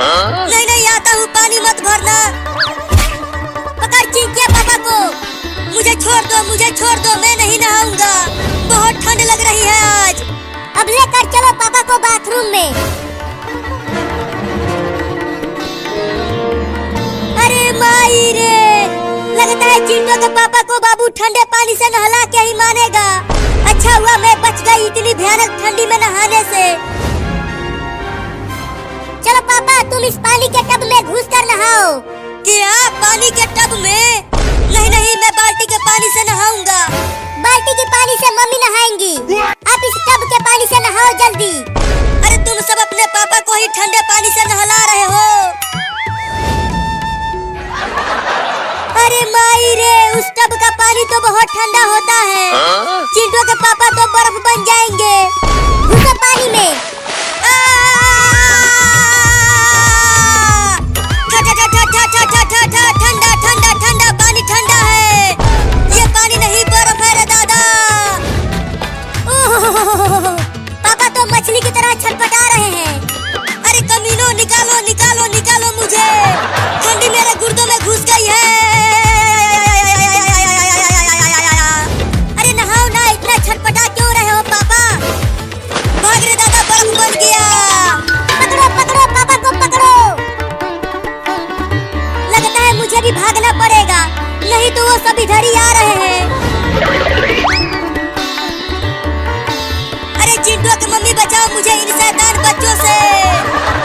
नहीं नहीं आता हूँ, पानी मत भरना। पकड़ चिंकिया पापा को। मुझे छोड़ दो, मैं नहीं नहाऊंगा। बहुत ठंड लग रही है आज। अब लेकर चलो पापा को बाथरूम में। अरे माई रे, लगता है चिंटू के पापा को बाबू ठंडे पानी से नहला के ही मानेगा। अच्छा हुआ मैं बच गई इतनी भयानक ठंडी में नहाने से। चलो पापा तुम इस पानी के टब में घुस कर नहाओ। क्या पानी के टब में? नहीं नहीं, मैं बाल्टी के पानी से नहाऊंगा। बाल्टी के पानी से मम्मी नहाएंगी, आप इस टब के पानी से नहाओ जल्दी। अरे तुम सब अपने पापा को ही ठंडे पानी से नहला रहे हो। अरे माई रे, उस टब का पानी तो बहुत ठंडा होता है। चिंटू के पापा तो बर्फ बन जाएंगे। घुसो पानी में। ठंडा ठंडा ठंडा पानी ठंडा है। ये पानी नहीं बर्फ है रे दादा। पापा तो मछली की तरह छटपटा रहे हैं। अरे कमीनों, निकालो निकालो निकालो मुझे, ठंडी मेरे गुर्दों में घुस गई है। अरे नहाओ ना, इतना छटपटा क्यों रहे हो पापा? भाग रे दादा, बर्फ बन गया। पकड़ो पकड़ो पापा को पकड़ो। लगता है मुझे भी भागना पड़ेगा, नहीं तो वो सब इधर ही आ रहे हैं। अरे चिंटू की मम्मी बचाओ मुझे इन शैतान बच्चों से।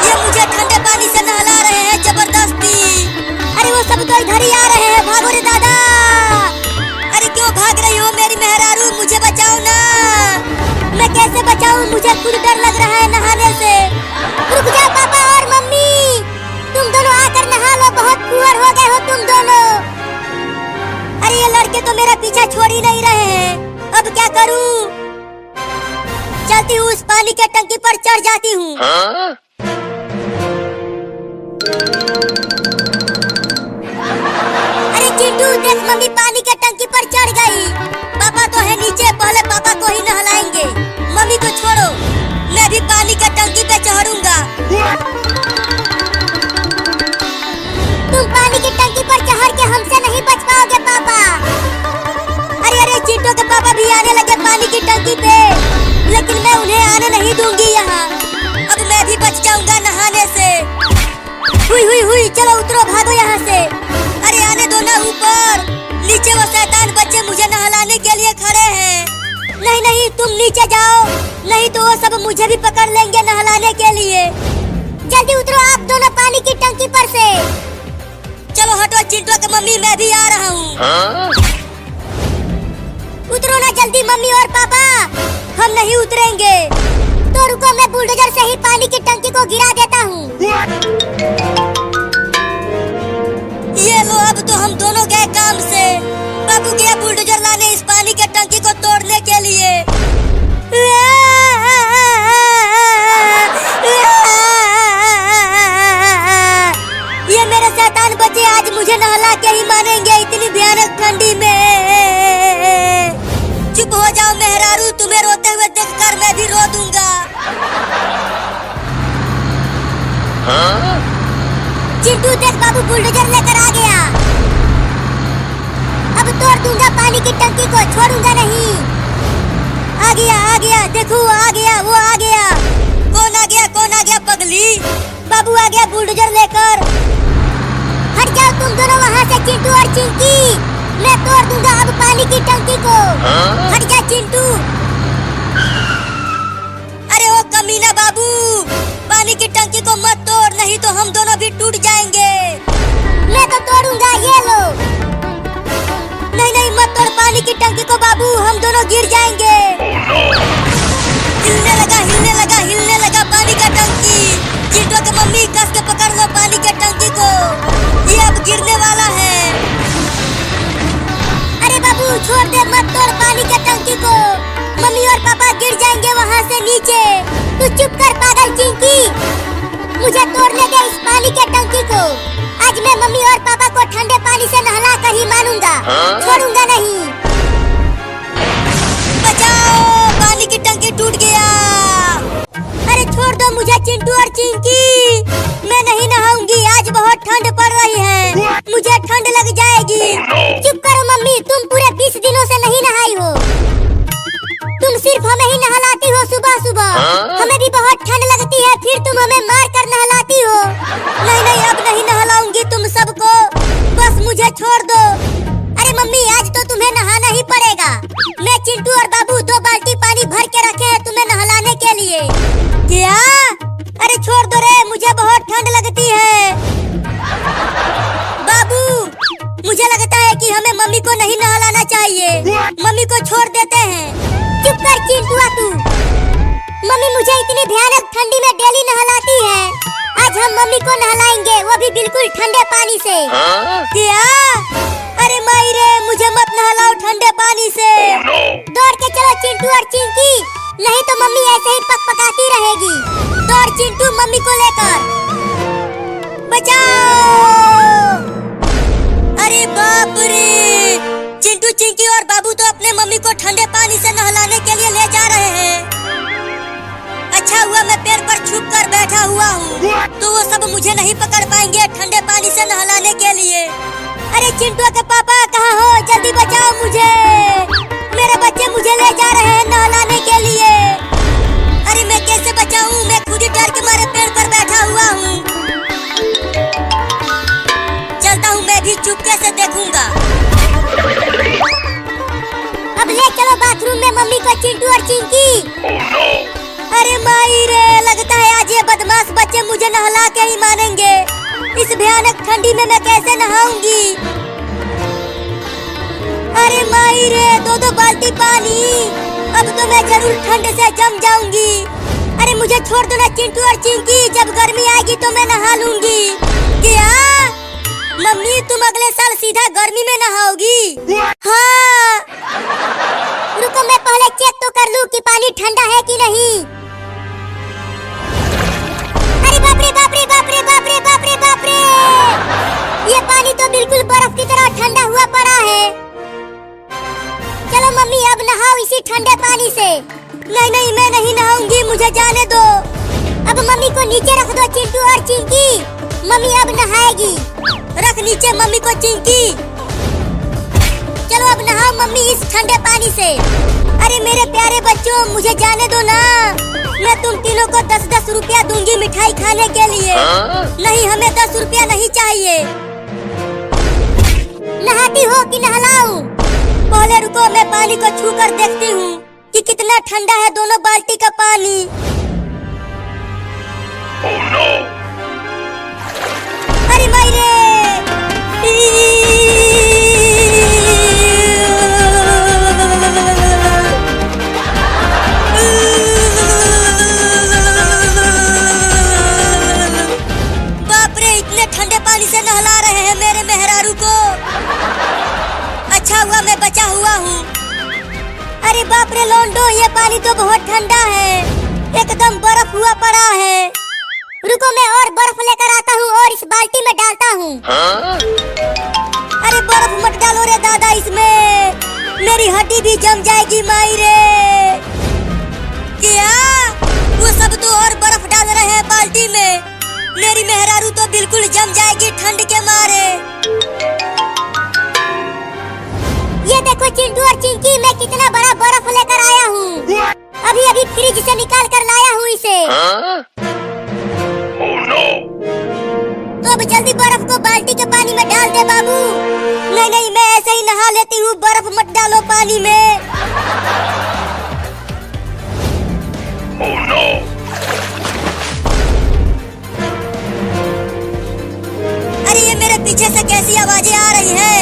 ये मुझे ठंडे पानी से नहला रहे हैं जबरदस्ती। अरे वो सब तो इधर ही आ रहे हैं, भागो रे दादा। अरे क्यों भाग रही हो मेरी मेहरारू, मुझे बचाओ ना। मैं कैसे बचाऊं, मुझे खुद डर लग रहा है नहाने से। रुक जाओ पापा और मम्मी, तुम दोनों आकर नहा लो, बहुत पुअर हो गए हो तुम दोनों। अरे ये लड़के तो मेरा पीछा छोड़ ही नहीं रहे हैं, अब क्या करूं? चलती हूँ, उस पानी के टंकी पर चढ़ जाती हूँ। अरे चिंटू देख, मम्मी पानी के टंकी पर चढ़ गई। पापा तो है नीचे, पहले पापा को ही नहलाएंगे। मम्मी को छोड़ो, मैं भी पानी के टंकी पे चढ़ूंगा। तुम पानी की टंकी पर चढ़ के हमसे नहीं बच पाओगे पापा। अरे अरे, चिंटू के पापा भी आने लगे पानी की टंकी पे, लेकिन मैं उन्हें आने नहीं दूंगी यहाँ। अब मैं भी बच जाऊंगा नहाने से। हुई, चलो उतरो, भागो यहाँ से। अरे आने दो ना ऊपर, नीचे वो शैतान बच्चे मुझे नहलाने के लिए खड़े हैं। नहीं नहीं, तुम नीचे जाओ, नहीं तो वो सब मुझे भी पकड़ लेंगे नहलाने के लिए। जल्दी उतरो आप दोनों पानी की टंकी पर से। चलो हटो चिंटू की मम्मी, मैं भी आ रहा हूँ। उतरो ना जल्दी मम्मी और पापा, हम नहीं उतरेंगे। तो रुको, मैं बुलडोजर से ही पानी की टंकी को गिरा देता हूँ। ये लो, अब तो हम दोनों गए काम से। बाबू गया बुलडोजर लाने इस पानी के टंकी को तोड़ने के लिए। ये मेरे शैतान बच्चे आज मुझे नहला के ही मानेंगे इतनी भयानक ठंडी में। चुप हो जाओ मेहरारू, तुम्हें रोते हुए देखकर मैं भी रो दूंगा। चिंटू देख, बाबू बुलडोजर लेकर आ गया। अब तोड़ दूंगा पानी की टंकी को, छोड़ूंगा नहीं। आ गया, देखो आ गया, वो आ गया। कौन आ गया पगली? बाबू आ गया बुलडोजर लेकर। हट जाओ तुम दोनों वहाँ से, चिंटू और चिंकी, मैं तोड़ दूंगा अब पानी की टंकी को। हट जा चिंटू। अरे ओ कमीना बाबू, पानी की टंकी को मत तोड़, नहीं तो हम दोनों भी टूट जाएंगे। मैं तो तोड़ूंगा, ये लो। नहीं नहीं, मत तोड़ पानी की टंकी को बाबू, हम दोनों गिर जाएंगे। हिलने लगा पानी का टंकी। चिंटू की मम्मी कस के पकड़ लो पानी के टंकी को, ये अब गिरने वाला है। अरे बाबू छोड़ दे, मत तोड़ पानी के टंकी को, मम्मी और पापा गिर जाएंगे वहाँ से नीचे। तू चुप कर पागल चिंकी, मुझे तोड़ने दे इस पानी के टंकी को। आज मैं मम्मी और पापा को ठंडे पानी से नहला कर ही मानूंगा, छोड़ूंगा नहीं। बचाओ, पानी की टंकी टूट गया। अरे छोड़ दो मुझे चिंटू और चिंकी, मैं नहीं नहाऊंगी, आज बहुत ठंड पड़ रही है, मुझे ठंड लग जाएगी। चुप करो मम्मी, तुम पूरे 20 दिनों से नहीं नहाई हो, तुम सिर्फ हमें ही नहलाती हो सुबह सुबह, हमें भी बहुत ठंड लगती है, फिर तुम हमें मार कर नहलाती हो। नहीं नहीं, अब नहीं नहलाऊंगी तुम सबको, बस मुझे छोड़ दो। अरे मम्मी, आज तो तुम्हें नहाना ही पड़ेगा, मैं चिंटू और बाबू 2 बाल्टी पानी भर के रखे हैं तुम्हें नहलाने के लिए। क्या? अरे छोड़ दो रे, मुझे बहुत ठंड लगती है। बाबू, मुझे लगता है कि हमें मम्मी को नहीं नहलाना चाहिए, मम्मी को छोड़ देते हैं। चुप कर चिंटुआ तू, मम्मी मुझे इतनी भयानक ठंडी में डेली नहलाती है, आज हम मम्मी को नहलाएंगे, वो भी बिल्कुल ठंडे पानी से। क्या? अरे माई रे, मुझे मत नहलाओ ठंडे पानी से। दौड़ के चलो चिंटू और चिंकी, नहीं तो मम्मी ऐसे ही पकपकाती रहेगी। दौड़ चिंटू मम्मी को लेकर, बचाओ। अरे बाप रे, चिंटू चिंकी और बाबू तो अपने मम्मी को ठंडे पानी से नहलाने के लिए ले जा रहे हैं। अच्छा हुआ मैं पेड़ पर छुप कर बैठा हुआ हूँ, तो वो सब मुझे नहीं पकड़ पाएंगे ठंडे पानी से नहलाने के लिए। अरे चिंटू के पापा कहाँ हो, जल्दी बचाओ मुझे, मेरे बच्चे मुझे ले जा रहे हैं नहलाने के लिए। अरे मैं कैसे बचाऊं, मैं खुद ही डर के मारे पेड़ पर बैठा हुआ हूँ। चलता हूँ, मैं भी चुपके से देखूंगा। अब ले चलो बाथरूम में मम्मी को चिंटू और चिंकी। अरे माई रे, लगता है आज ये बदमाश बच्चे मुझे नहला के ही मानेंगे, इस भयानक ठंडी में मैं कैसे नहाऊंगी। अरे माई रे, 2 बाल्टी पानी, अब तो मैं जरूर ठंड से जम जाऊंगी। अरे मुझे छोड़ दो ना चिंटू और चिंकी, जब गर्मी आएगी तो मैं नहा लूंगी। क्या मम्मी, तुम अगले साल सीधा गर्मी में नहाओगी? हाँ, रुको मैं पहले चेक तो कर लूं कि पानी ठंडा है कि नहीं। अरे बाप रे बाप रे बाप रे बाप रे बाप रे बाप रे, ये पानी तो बिल्कुल बर्फ की तरह ठंडा हुआ पड़ा है। चलो मम्मी, अब नहाओ इसी ठंडे पानी से। नहीं नहीं, मैं नहीं नहाऊंगी, मुझे जाने दो। अब मम्मी को नीचे रख दो चिंटू और चिंकी, मम्मी अब नहाएगी। रख नीचे मम्मी को चिंकी। चलो अब नहाओ मम्मी इस ठंडे पानी से। अरे मेरे प्यारे बच्चों, मुझे जाने दो ना, मैं तुम तीनों को 10-10 रुपया दूंगी मिठाई खाने के लिए। नहीं, हमें 10 रुपया नहीं चाहिए। नहाती हो कि नहलाऊं? पहले रुको, मैं पानी को छू कर देखती हूँ कि कितना ठंडा है दोनों बाल्टी का पानी। अरे माई रे, बाप रे, इतने ठंडे पानी से नहला रहे हैं मेरे मेहरारू को। अच्छा हुआ मैं बचा हुआ हूँ। अरे बाप रे लोंडो, ये पानी तो बहुत ठंडा है, एकदम बर्फ हुआ पड़ा है। रुको मैं और बर्फ लेकर आता हूँ और इस बाल्टी में डालता हूँ। अरे बर्फ मत डालो रे दादा इसमें, मेरी हड्डी भी जम जाएगी माई रे। क्या? वो सब तो और बर्फ डाल रहे हैं बाल्टी में, मेरी मेहरारू तो बिल्कुल जम जाएगी ठंड के मारे। ये देखो चिंटू और चिंकी, मैं कितना बड़ा बर्फ लेकर आया हूँ, अभी अभी फ्रिज से निकाल कर लाया हूँ इसे। तो अब जल्दी बर्फ को बाल्टी के पानी में डाल दे बाबू। नहीं नहीं, मैं ऐसे ही नहा लेती हूँ, बर्फ मत डालो पानी में। अरे ये मेरे पीछे से कैसी आवाजें आ रही हैं?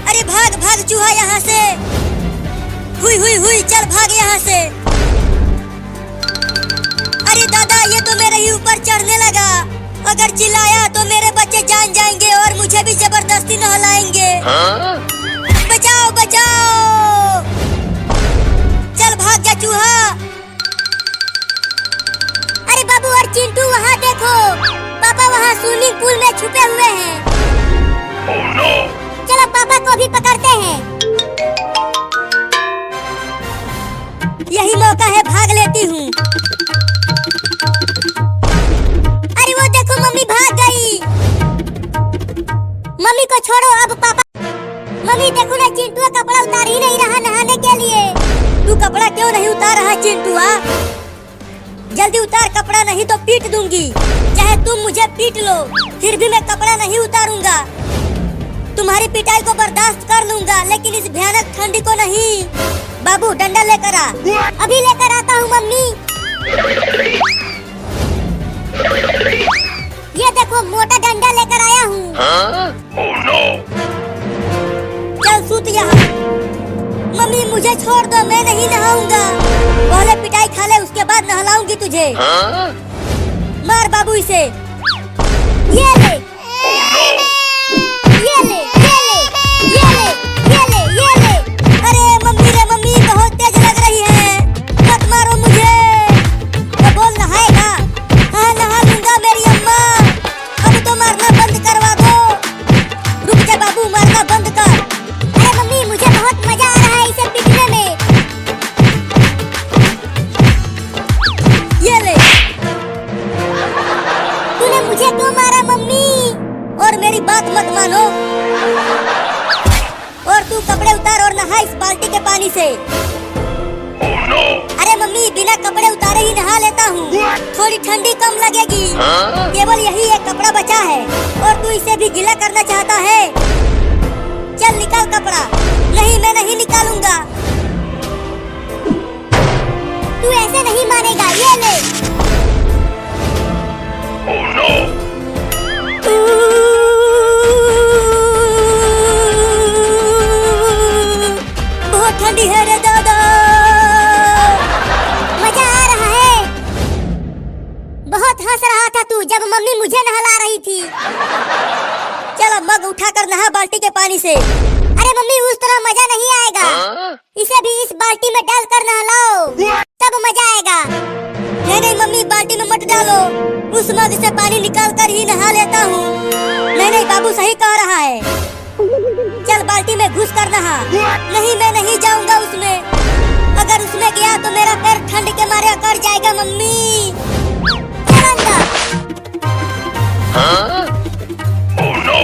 अरे भाग भाग चूहा यहाँ से, हुई हुई हुई, चल भाग यहाँ से। अरे दादा, ये तो मेरे ही ऊपर चढ़ने लगा, अगर चिल्लाया तो मेरे बच्चे जान जाएंगे और मुझे भी जबरदस्ती नहलाएंगे। बचाओ बचाओ, चल भाग जा चूहा। अरे बाबू और चिंटू वहाँ देखो, पापा वहाँ स्विमिंग पूल में छुपे हुए हैं। चलो पापा को भी पकड़ते हैं, यही मौका है, भाग लेती हूँ। छोड़ो अब पापा। मम्मी देखो ना, चिंटू कपड़ा उतार ही नहीं रहा नहाने के लिए। तू कपड़ा क्यों नहीं उतार रहा चिंटू? जल्दी उतार कपड़ा, नहीं तो पीट दूंगी। चाहे तुम मुझे पीट लो, फिर भी मैं कपड़ा नहीं उतारूंगा। तुम्हारी पिटाई को बर्दाश्त कर लूंगा, लेकिन इस भयानक ठंडी को नहीं। बाबू डंडा लेकर आ। अभी लेकर आता हूँ मम्मी। ये देखो मोटा डंडा लेकर आया हूँ। Oh, no. चल सूत यहाँ। मम्मी मुझे छोड़ दो, मैं नहीं नहाऊंगा। पहले पिटाई खा ले, उसके बाद नहलाऊंगी तुझे। मार बाबू इसे। ये ले, ये ले, ये ले, ये ले, ये ले, ये ले। अरे मम्मी रे मम्मी, बहुत तेज लग रही है, मत मारो मुझे। तो बोल नहाएगा? हाँ नहा लूंगा मेरी अम्मा। अब तो मारना बंद करवा दो। रुक जा बाबू, मारना बंद कर। अरे मम्मी मुझे बहुत मजा आ रहा है इसे पीटने में। ये ले। तूने मुझे क्यों मारा मम्मी? और मेरी बात मत मानो। और तू कपड़े उतार और नहा इस बाल्टी के पानी से। Oh, no. अरे मम्मी बिना कपड़े उतारे ही नहा लेता हूँ, थोड़ी ठंडी कम लगेगी। केवल यही एक कपड़ा बचा है और तू इसे भी गीला करना चाहता है। चल निकाल कपड़ा। नहीं मैं नहीं निकालूंगा। तू ऐसे नहीं मानेगा। ये ले। Oh, no. बहुत ठंडी है रे दादा। मजा आ रहा है। बहुत हंस रहा था तू जब मम्मी मुझे नहला रही थी। चलो मग उठाकर नहा बाल्टी के पानी से। अरे मम्मी उस तरह मजा नहीं आएगा। इसे भी इस बाल्टी में डालकर नहलाओ, तब मजा आएगा। नहीं नहीं मम्मी, बाल्टी में मत डालो। उस मग से पानी निकाल कर ही नहा लेता हूँ। नहीं नहीं बाबू सही कह रहा है। चल बाल्टी में घुस कर नहा। नहीं मैं नहीं जाऊंगा उसमें। अगर उसमें गया तो मेरा पैर ठंड के मारे अकड़ जाएगा मम्मी। चल अंदर। Oh, no.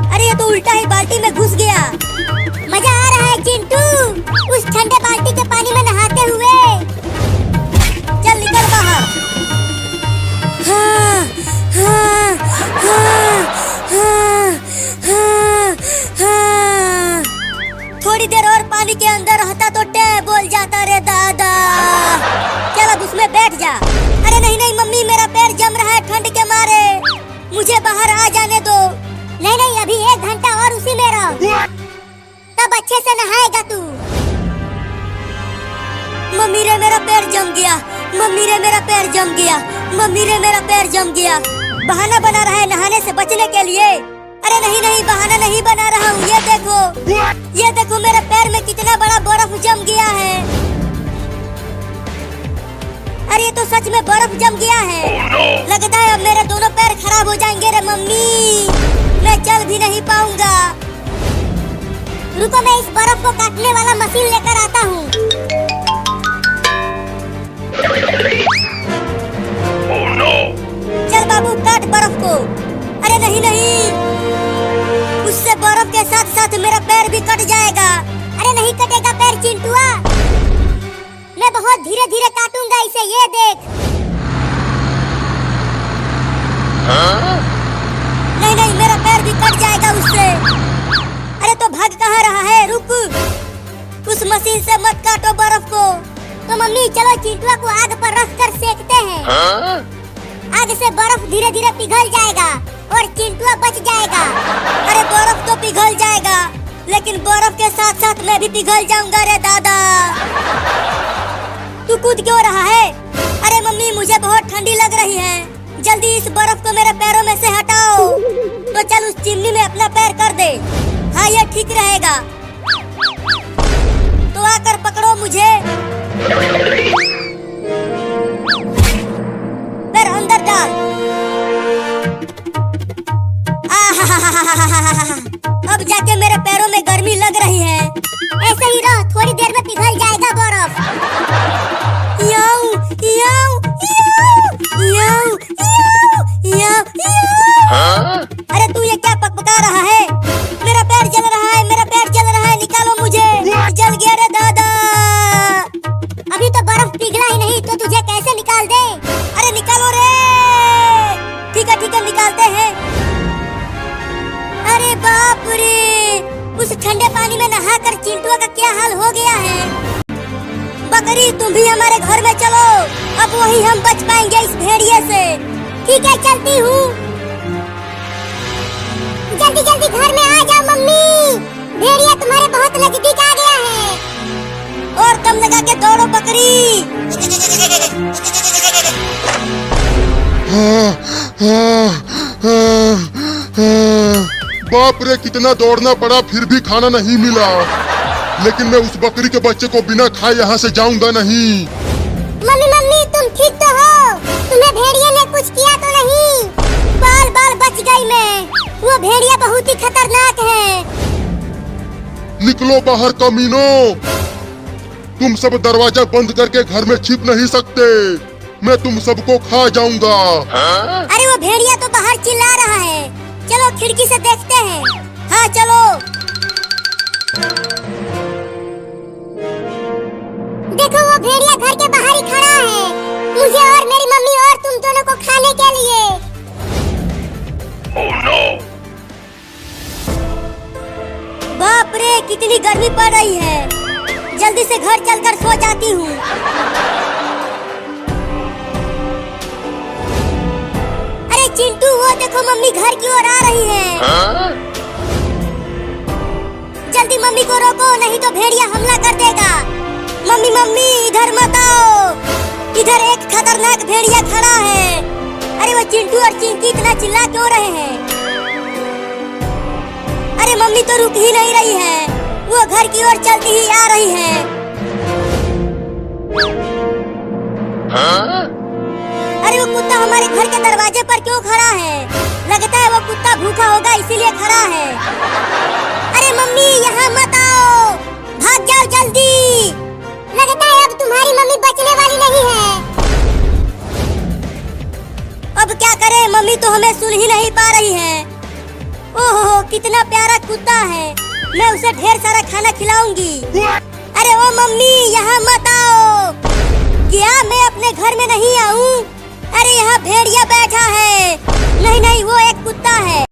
अरे ये तो उल्टा ही बाल्टी में घुस गया। मजा आ रहा है चिंटू उस ठंडे बाल्टी के पानी में नहाते हुए। चल निकल बाहर। हाँ, हाँ, हाँ, हाँ, हाँ, हाँ। थोड़ी देर और पानी के अंदर रहता तो टे बोल जाता रे दादा। चल अब उसमें बैठ जा। अरे नहीं नहीं मम्मी, मेरा पैर जम रहा है ठंड के मारे, मुझे बाहर आ जाने दो। नहीं नहीं अभी 1 घंटा और उसी में रहो, तब अच्छे से नहाएगा तू। मम्मी रे मेरा पैर जम गया। मम्मी रे मेरा पैर जम गया। मम्मी रे मेरा पैर जम गया। बहाना बना रहा है नहाने से बचने के लिए। अरे नहीं नहीं बहाना नहीं बना रहा हूँ। ये देखो, ये देखो मेरे पैर में कितना बड़ा बर्फ जम गया है। अरे ये तो सच में बर्फ जम गया है। लगता है अब मेरे दोनों पैर खराब हो जाएंगे रे मम्मी, मैं चल भी नहीं पाऊंगा। रुको मैं इस बर्फ को काटने वाला मशीन लेकर आता हूँ। Oh, no. चल बाबू काट बर्फ को। अरे नहीं नहीं, उससे बर्फ के साथ साथ मेरा पैर भी कट जाएगा। अरे नहीं कटेगा पैर चिंटुआ, मैं बहुत धीरे धीरे काटूंगा इसे। ये देख। नहीं नहीं मेरा पैर भी कट जाएगा उससे। अरे तो भाग कहाँ रहा है? रुक, उस मशीन से मत काटो बर्फ को। तो मम्मी चलो चिंटुआ को आग पर रख कर सेकते हैं। आग से बर्फ धीरे धीरे पिघल जाएगा और चिंटुआ बच जाएगा। अरे बर्फ तो पिघल जाएगा, लेकिन बर्फ के साथ साथ मैं भी पिघल जाऊंगा रे दादा। तू कूद क्यों रहा है? अरे मम्मी मुझे बहुत ठंडी लग रही है, जल्दी इस बर्फ को मेरे पैरों में से हटाओ। तो चल उस चिमनी में अपना पैर कर दे। हाँ ये ठीक रहेगा। तो आकर पकड़ो मुझे। पैर अंदर डाल। अब जाके मेरे पैरों में गर्मी लग रही है। ऐसे ही रह, थोड़ी देर में पिघल जाएगा बर्फ। याऊ, याऊ, याऊ, याऊ, याऊ, याऊ, याऊ। अरे तू ये क्या पकपका रहा है? ठंडे पानी में नहाकर चिंटू का क्या हाल हो गया है। बकरी तुम भी हमारे घर में चलो, अब वही हम बच पाएंगे इस भेड़िए से। ठीक है चलती हूँ। जल्दी जल्दी घर में आ जाओ मम्मी, भेड़िया तुम्हारे बहुत नजदीक आ गया है। और दम लगा के दौड़ो बकरी। बाप रे, कितना दौड़ना पड़ा फिर भी खाना नहीं मिला। लेकिन मैं उस बकरी के बच्चे को बिना खाए यहाँ से जाऊंगा नहीं। मम्मी मम्मी तुम ठीक तो हो? तुम्हें भेड़िया ने कुछ किया तो नहीं? बाल बाल बच गई मैं। वो भेड़िया बहुत ही खतरनाक है। निकलो बाहर कमीनों, तुम सब दरवाजा बंद करके घर में छिप नहीं सकते। मैं तुम सबको खा जाऊंगा। अरे वो भेड़िया तो बाहर चिल्ला रहा है, चलो खिड़की से देखते हैं। हाँ चलो। देखो वो भेड़िया घर के बाहर ही खड़ा है, मुझे और मेरी मम्मी और तुम दोनों को खाने के लिए। Oh no! बाप रे कितनी गर्मी पड़ रही है, जल्दी से घर चलकर सो जाती हूँ। अरे चिंटू वो देखो मम्मी घर की ओर आ रही है। जल्दी मम्मी को रोको नहीं तो भेड़िया हमला कर देगा। मम्मी मम्मी इधर मत आओ, इधर एक खतरनाक भेड़िया खड़ा है। अरे वो चिंटू और चिंकी इतना चिल्ला क्यों रहे हैं? अरे मम्मी तो रुक ही नहीं रही है, वो घर की ओर चलती ही आ रही है। अरे वो कुत्ता हमारे घर के दरवाजे पर क्यों खड़ा है? लगता है वो कुत्ता भूखा होगा इसीलिए खड़ा है। अरे मम्मी यहाँ मत आओ, भाग जाओ जल्दी। लगता है अब तुम्हारी मम्मी बचने वाली नहीं है। अब क्या करें, मम्मी तो हमें सुन ही नहीं पा रही है। ओहो कितना प्यारा कुत्ता है, मैं उसे ढेर सारा खाना खिलाऊंगी। अरे ओ मम्मी यहाँ मत आओ। क्या मैं अपने घर में नहीं आऊँ? अरे यहाँ भेड़िया बैठा है। नहीं नहीं वो एक कुत्ता है।